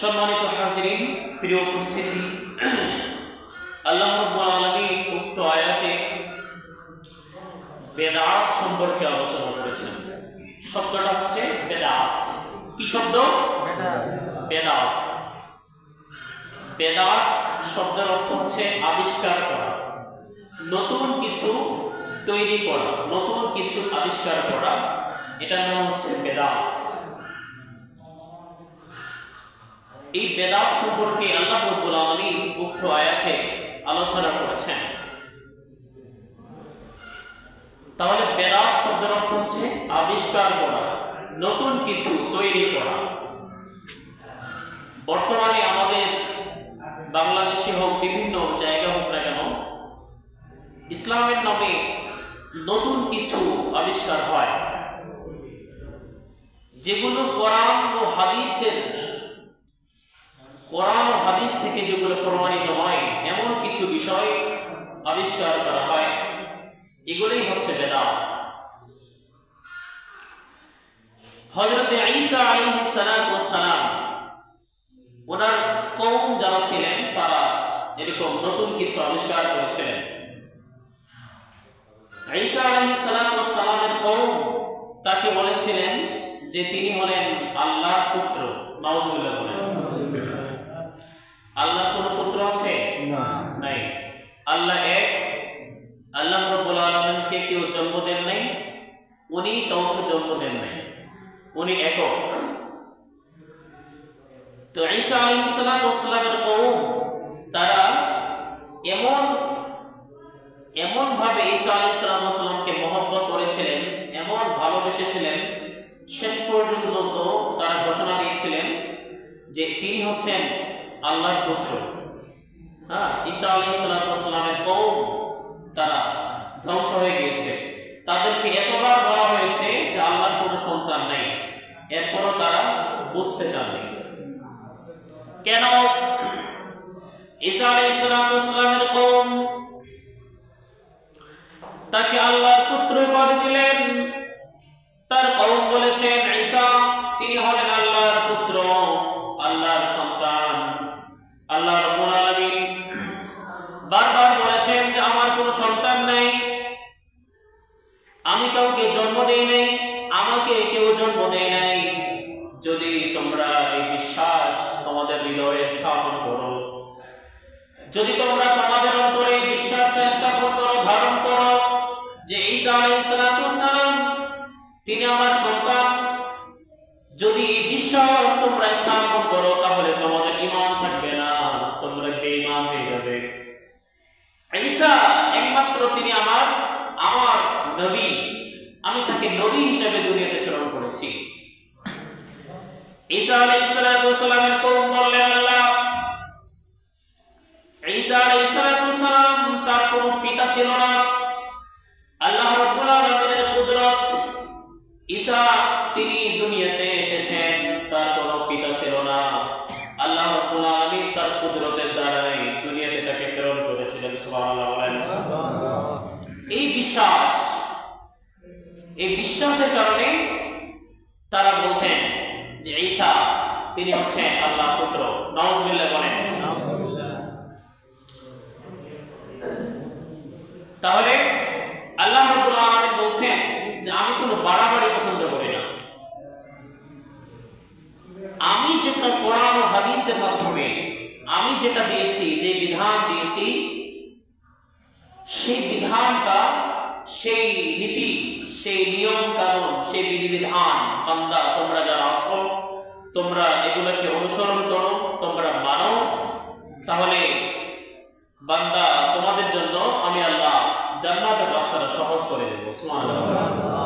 সম্মানিত হাজিরিন, প্রিয় উপস্থিতি, আল্লাহ রাব্বুল আলামিন উক্ত আয়াতে বেদাত সম্পর্কে আলোচনা করেছেন। শব্দটা হচ্ছে বেদাত। কি শব্দ? বেদাত। বেদাত শব্দের অর্থ হচ্ছে আবিষ্কার করা, নতুন কিছু তৈরি করা, নতুন কিছু আবিষ্কার করা, এটার নাম হচ্ছে বেদাত। এই বেদাত সম্পর্কে আল্লাহ রাব্বুল আলামিন উক্ত আয়াতে আলোচনা করেছেন। তাহলে বেদাত শব্দের অর্থ হচ্ছে আবিষ্কার করা, নতুন কিছু তৈরি করা। বর্তমানে আমাদের বাংলাদেশে হোক, বিভিন্ন জায়গা হোক না কেন, ইসলামের নামে নতুন কিছু আবিষ্কার হয়, যেগুলো কোরআন ও হাদিস থেকে যেগুলো প্রমাণিত হয়, এমন কিছু বিষয় আবিষ্কার করা হয়, এগুলোই হচ্ছে বেদাত। হযরত ঈসা আলাইহিস সালাতু ওয়াস সালাম, ওনার কওম যারা ছিলেন, তারা এরকম নতুন কিছু আবিষ্কার করেছিলেন। ঈসা আলাইহিস সালাতু ওয়াস সালামের কওম তাকে বলেছিলেন যে তিনি হলেন আল্লাহর পুত্র। নাউজুবিল্লাহ বলেন। আল্লাহর কোনো পুত্র আছে? নাই। আল্লাহ এক। আল্লাহ রাব্বুল আলামিনকে কেউ জন্ম দেন নাই, উনি কাউকে জন্ম দেন নাই, উনি একক। তো ঈসা আলাইহিস সালাতু ওয়াস সালামের কওম তারা এমন ভাবে ঈসা আলাইহিস সালাতু ওয়াস সালামকে মহব্বত করেছিলেন, এমন ভালোবেসেছিলেন, শেষ পর্যন্ত তো তারা ঘোষণা দিয়েছিলেন যে তিনি হচ্ছেন আল্লাহর পুত্র। ঈসা আলাইহিস সালাতু ওয়াস সালামের কওম তারা ধ্বংস হয়ে গিয়েছে। তাদেরকে এতবার বলা হয়েছে যে আল্লাহর কোনো সন্তান নেই, এরপরও তারা বুঝতে চাননি। কেন? ঈসা আলাইহিস সালাতু ওয়াস সালামের কওম তাকে আল্লাহর পুত্র বলে দিলেন। তার কওম বলেছেন ঈসা তিনি হলেন আল্লাহর পুত্র, আল্লাহর সন্তান। আল্লাহ রাব্বুল আলামিন বারবার বলেছেন যে আমার কোনো সন্তান নেই, আমি কাউকে জন্ম দেই নাই, আমাকে কেউ জন্ম দেয় নাই। যদি তোমরা এই বিশ্বাস তোমাদের হৃদয়ে স্থাপন করো, যদি তোমরা তোমাদের অন্তরে এই বিশ্বাসটা স্থাপন করো, ধারণ করো যে ঈসা আলাইহিস সালাতু ওয়াস সালাম তিনি আমার সন্তান, যদি এই বিশ্বাস তোমরা স্থাপন করো, তাহলে তোমাদের ঈমান থাকবে না, তোমরা বেঈমান হয়ে যাবে। ঈসা একমাত্র তিনি আমার নবী, আমি তাকে নবী হিসেবে দুনিয়াতে প্রেরণ করেছি। ঈসা আলাইহিস সালাতু ওয়াস সালামের কওম বললেন, আল্লাহ ঈসা আলাইহিস সালাতু ওয়াস সালাম তার কোনো পিতা ছিল না। আল্লাহ রাব্বুল আলামিনের কুদরত, ঈসা তিনি দুনিয়াতে এসেছেন, তার কোনো পিতা ছিল না। আল্লাহ রাব্বুল আলামিন তার কুদরতের দ্বারাই দুনিয়াতে তাকে প্রেরণ করেছিলেন। সুবহানাল্লাহ বলেন। এই বিশ্বাসের কারণে তারা বলতেন যে ঈসা তিনি হচ্ছেন আল্লাহর পুত্র। নাউজুবিল্লাহ বলেন। তাহলে আল্লাহ রাব্বুল আলামিন বলছেন যে আমি কোনো বাড়াবাড়ি পছন্দ করি না। আমি যেটা কোরআন ও হাদিসের মাধ্যমে আমি যেটা দিয়েছি, যে বিধান দিয়েছি, সেই বিধানটা, সেই নীতি, সেই নিয়ম কানুন, সেই বিধিবিধান বান্দা তোমরা যারা আছো, তোমরা এগুলোকে অনুসরণ করো, তোমরা মানো, তাহলে বান্দা তোমাদের জন্য আমি আল্লাহ জান্নাতের রাস্তাটা সহজ করে দেব। সুবহানাল্লাহ।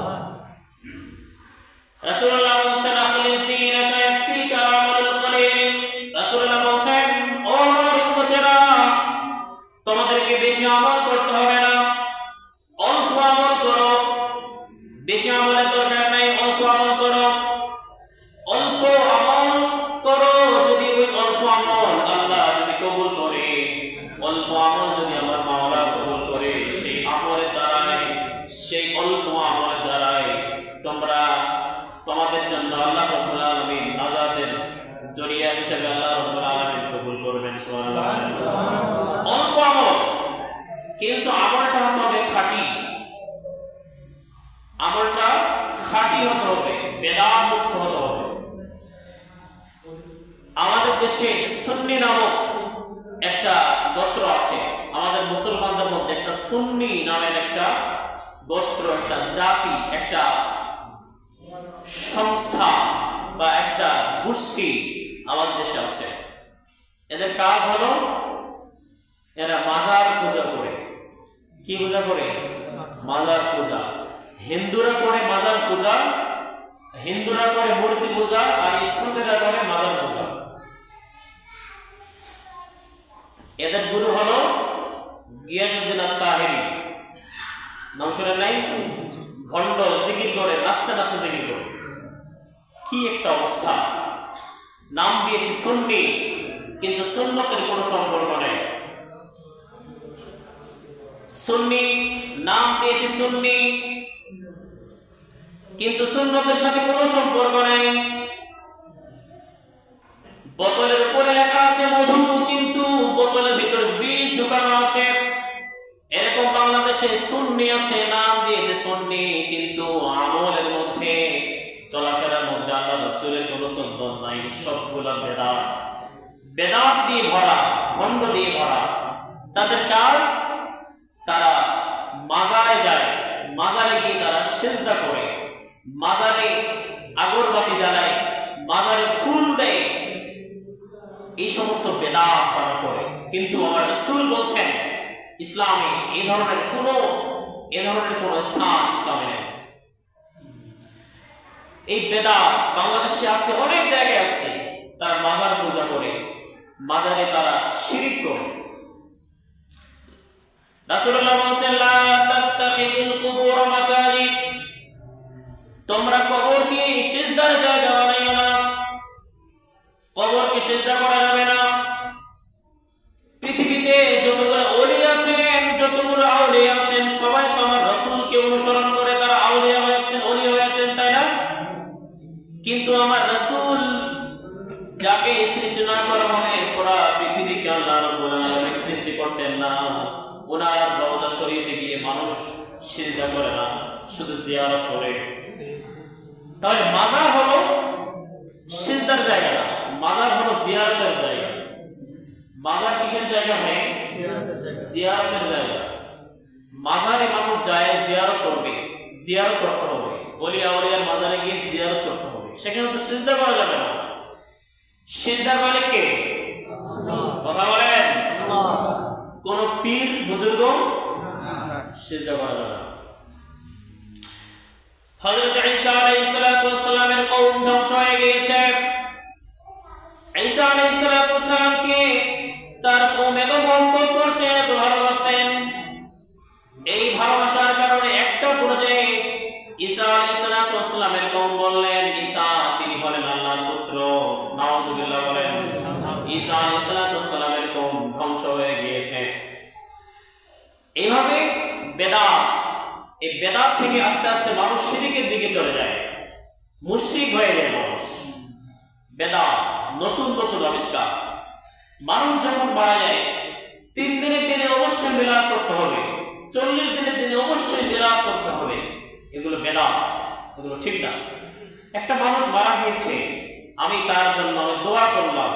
রাসূলুল্লাহ বলেছেন আখলিস দীনাকা ইয়াকফিকা আমালুল কলিল। রাসূলুল্লাহ বলেছেন, ও আমার উম্মতেরা, তোমাদেরকে বেশি আমল করতে হবে না, অল্প আমল করো। বেশি আমলের দরকার নাই, অল্প আমল করো। অল্প আমল করো, যদি ওই অল্প আমল আল্লাহ যদি কবুল করে, অল্প আমল যদি আমার মাওলা কবুল করে, সেই আমলের দ্বারাই, সেই অল্প আমলের দ্বারাই তোমাদের জন্য আল্লাহ রাব্বুল আলামিন নাজাতের জরিয়া হিসেবে আল্লাহ কি হতে হবে? বেদাত মুক্ত হতে হবে। আমাদের দেশে সুন্নি নামক একটা গোত্র আছে। আমাদের মুসলমানদের মধ্যে একটা সুন্নি নামের একটা গোত্র, একটা জাতি, একটা সংস্থা বা একটা গোষ্ঠী আমাদের দেশে আছে। এদের কাজ হলো এরা মাজার পূজা করে। কি পূজা করে? মাজার পূজা। হিন্দুরা করে মাজার পূজা, হিন্দুরা করে মূর্তি পূজা, আর ইসলামীরা করে মাজার পূজা। এদের গুরু হলো গিয়াসউদ্দিন আত-তাহেরি। নাম শুনেন নাই? ভণ্ড, জিকির করে, নাচতে নাচতে জিকির করে। কি একটা অবস্থা! নাম দিয়েছি সুন্নি, কিন্তু সুন্নতের কোনো সম্পর্ক নেই। সুন্নি নাম দিয়েছি সুন্নি, কিন্তু সুন্নতের সাথে কোনো সম্পর্ক নেই। বোতলের উপরে লেখা আছে মধু, কিন্তু বোতলের ভিতরে বিষ ঢুকানো আছে। এরকম বাংলাদেশে সুন্নি আছে, নাম দিয়েছে সুন্নি, কিন্তু আমলের মধ্যে, চলাফেরার মধ্যে আল্লাহ রাসূলের কোনো সন্ধান নাই। সবগুলা বেদাত, বেদাত দিয়ে ভরা, ভণ্ড দিয়ে ভরা। তাদের কাজ, তারা মাজারে যায়, মাজারে গিয়ে তারা সিজদা করে, মাজারে আগরবাতি জ্বালায়, মাজারে ফুল দেয়। এই সমস্ত বেদাত তারা করে। কিন্তু আমার রাসূল বলছেন ইসলামে এই ধরনের কোনো স্থান ইসলামে নেই। এই বেদাত বাংলাদেশে আছে, অনেক জায়গায় আছে। তারা মাজার পূজা করে, মাজারে তারা শিরক করে। রাসূলুল্লাহ বলেছেন লা তাত্তাখিযুল কুবুর মাসাজিদ, তোমরা কবরকে সিজদার জায়গা বানাইও না। কবরকে সিজদা করা যাবে না। পৃথিবীতে যতগুলো ওলি আছেন, যতগুলো আউলিয়া আছেন, সবাই তো আমার রাসূলকে অনুসরণ করে তারা আউলিয়া হয়েছেন, ওলি হয়েছেন, তাই না? কিন্তু আমার রাসূল যাকে সৃষ্টি না করা হবে, পুরা পৃথিবীকে আল্লাহ রাব্বুল আলামিন সৃষ্টি করতেন না। ওনার রওজা শরীফে গিয়ে মানুষ সিজদা করে না, শুধু জিয়ারত করে। তাহলে মাজার হলো সিজদার জায়গা না, মাজার হলো জিয়ারতের জায়গা। মাজার কিসের জায়গা হয়? জিয়ারতের জায়গা। মাজারে মানুষ যায়, জিয়ারত করবে, জিয়ারত করতে হবে। ওলিয়া আউলিয়ার মাজারে গিয়ে জিয়ারত করতে হবে। সেখানে তো সিজদা করা যাবে না। সিজদার মালিক কে? কথা বলেন। কোন পীর বুজুর্গ সিজদা করা যাবে না। হযরত ঈসা আলাইহিস সালাতু ওয়াস সালামের কওম ধ্বংস হয়ে গিয়েছে। ঈসা আলাইহিস সালাতু ওয়াস সালামকে তার কওম এত মহব্বত করতেন, এত ভালোবাসতেন। এই ভালোবাসার কারণে একটা পর্যায়ে ঈসা আলাইহিস সালাতু ওয়াস সালামের কওম বললেন ঈসা তিনি হলেন আল্লাহর পুত্র। নাউজুবিল্লাহ বলেন। ঈসা আলাইহিস সালাতু ওয়াস সালামের কওম ধ্বংস হয়ে গিয়েছে। এইভাবে বেদাত, এই বেদাত থেকে আস্তে আস্তে মানুষ শিরকের দিকে চলে যায়, মুশরিক হয়ে যায় মানুষ। বেদাত নতুন নতুন আবিষ্কার। মানুষ যখন মারা যায় 3 দিনের দিনে অবশ্যই মিলাদ করতে হবে, 40 দিনের দিনে অবশ্যই মিলাদ করতে হবে। এগুলো বেদাত, এগুলো ঠিক না। একটা মানুষ মারা গিয়েছে, আমি তার জন্য দোয়া করলাম,